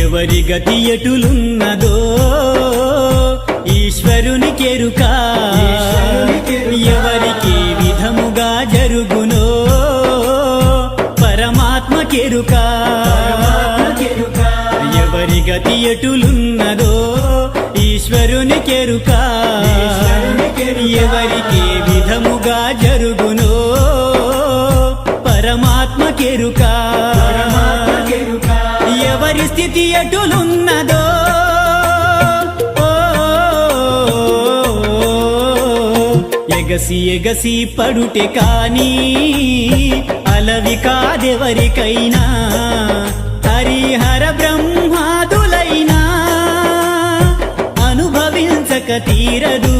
ఎవరి గతి ఎటులున్నదో ఈశ్వరునికెరుక ఎవరికి విధముగా జరుగునో పరమాత్మకెరుక ఎవరి గతి ఎటులున్నదో ఈశ్వరునికెరుక ఎవరికి విధముగా జరుగునో పరమాత్మకెరుక ఎవరి స్థితి ఎటులున్నదో ఎగసి ఎగసి పడుటే కాని అలవి కాదెవరికైనా హరిహర బ్రహ్మాదులైనా అనుభవించక తీరదు